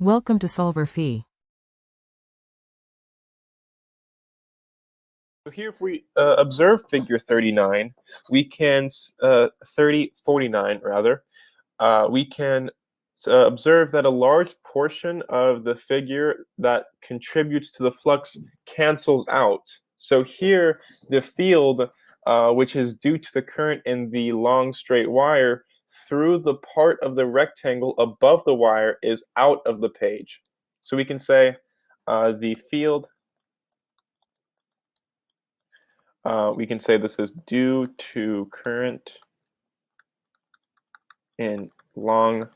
Welcome to solverfy. So here, if we observe figure 39, we can 49 rather. We can observe that a large portion of the figure that contributes to the flux cancels out. So here, the field, which is due to the current in the long straight wire through the part of the rectangle above the wire, is out of the page. So we can say the field. We can say this is due to current in long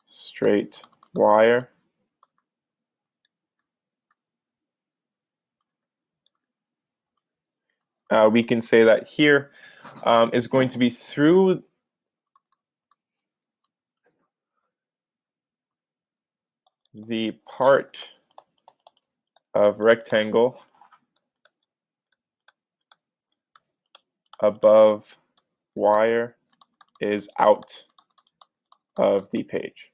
straight wire. We can say that here is going to be through the part of rectangle above wire is out of the page.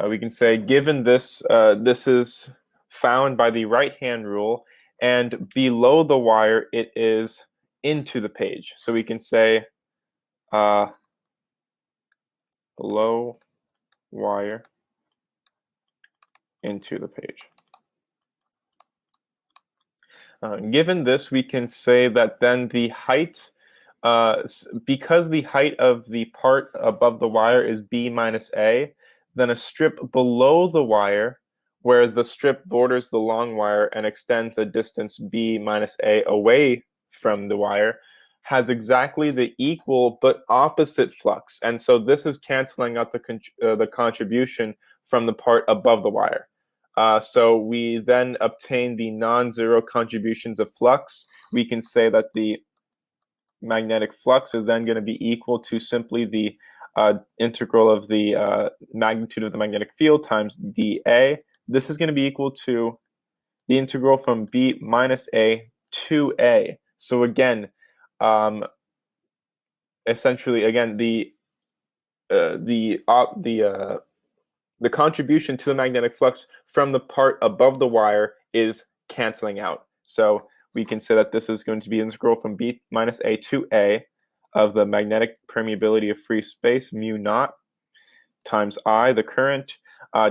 We can say, given this, this is found by the right-hand rule, and below the wire it is into the page. So we can say below wire into the page. Given this, we can say that then the height, because the height of the part above the wire is b minus a, then a strip below the wire, where the strip borders the long wire and extends a distance b minus a away from the wire, has exactly the equal but opposite flux. And so this is canceling out the contribution from the part above the wire. So we then obtain the non-zero contributions of flux. We can say that the magnetic flux is then going to be equal to simply the integral of the magnitude of the magnetic field times dA. This is going to be equal to the integral from b minus a to a. So again, essentially, again, the contribution to the magnetic flux from the part above the wire is canceling out. So we can say that this is going to be integral from b minus a to a of the magnetic permeability of free space, mu naught, times I, the current,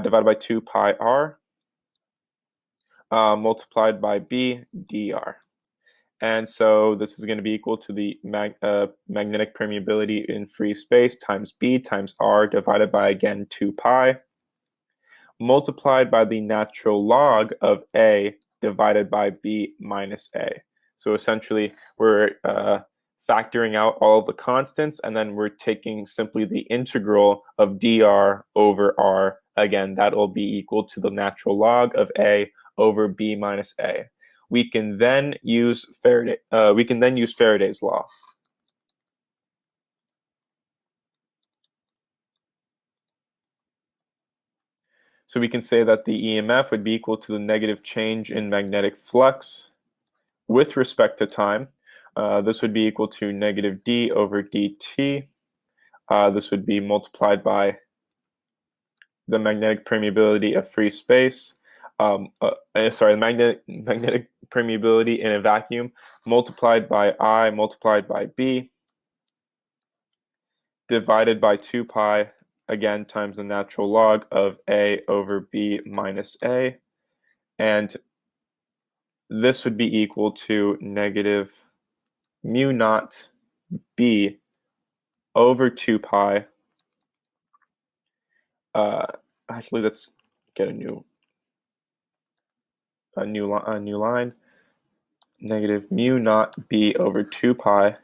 divided by 2 pi r, multiplied by b dr. And so this is going to be equal to the magnetic permeability in free space times b times r divided by, again, 2 pi, multiplied by the natural log of a divided by b minus a. So essentially, we're factoring out all of the constants, and then we're taking simply the integral of dr over r. Again, that will be equal to the natural log of a over b minus a. We can then use Faraday's law. So we can say that the EMF would be equal to the negative change in magnetic flux with respect to time. This would be equal to negative d over dt. This would be multiplied by the magnetic permeability of free space. The magnetic permeability in a vacuum multiplied by I multiplied by B divided by 2 pi, again, times the natural log of A over B minus A. And this would be equal to negative mu naught B over 2 pi. Actually, let's get a new line. Negative mu naught B over 2 pi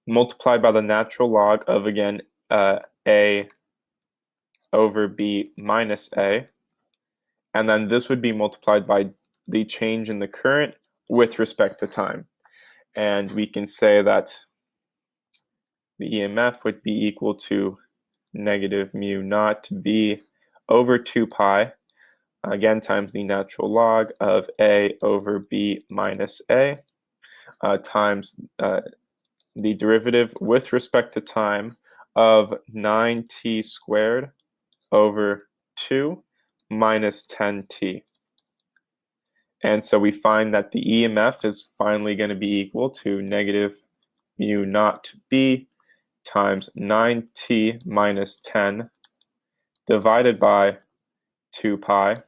multiplied by the natural log of, again, A over B minus A. And then this would be multiplied by the change in the current with respect to time. And we can say that the EMF would be equal to negative mu naught B over 2 pi, again, times the natural log of A over B minus A. times the derivative with respect to time of 9t squared over 2 minus 10t. And so we find that the EMF is finally going to be equal to negative mu naught b times 9t minus 10 divided by 2 pi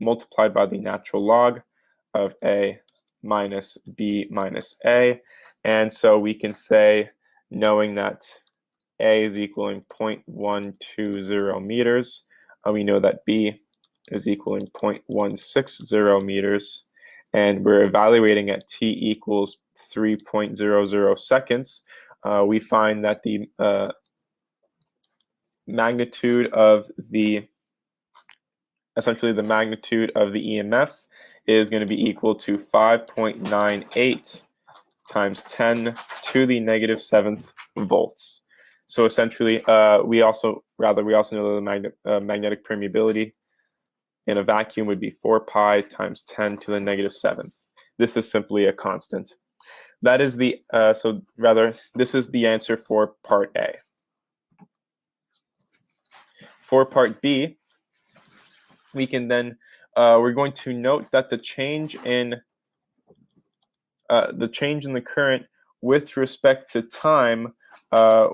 multiplied by the natural log of a minus b minus a. And so we can say, knowing that a is equaling 0.120 meters, we know that b is equaling 0.160 meters, and we're evaluating at t equals 3.00 seconds. We find that the magnitude of the essentially the magnitude of the EMF is going to be equal to 5.98 times 10 to the negative 7th volts. So essentially, we also know that the magnetic permeability in a vacuum would be 4 pi times 10 to the negative 7th. This is simply a constant. That is the this is the answer for part A. For part B, we can then we're going to note that the change in the current with respect to time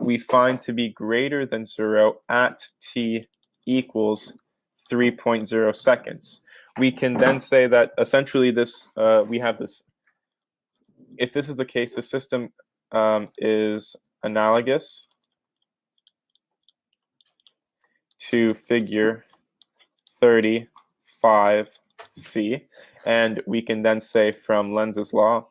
we find to be greater than 0 at t equals 3.0 seconds. We can then say that essentially this we have this. If this is the case, the system is analogous to figure 35C, and we can then say from Lenz's law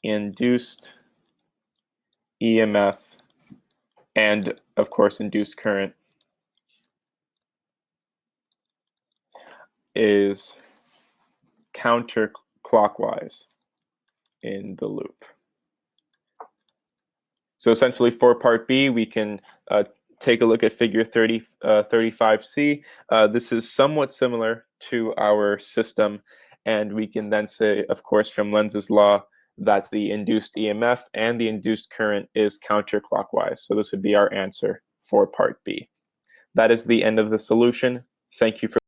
induced EMF and of course induced current is counterclockwise in the loop. So essentially for part B, we can take a look at figure 35C. This is somewhat similar to our system, and we can then say, of course, from Lenz's law, that the induced EMF and the induced current is counterclockwise. So this would be our answer for part B. That is the end of the solution. Thank you for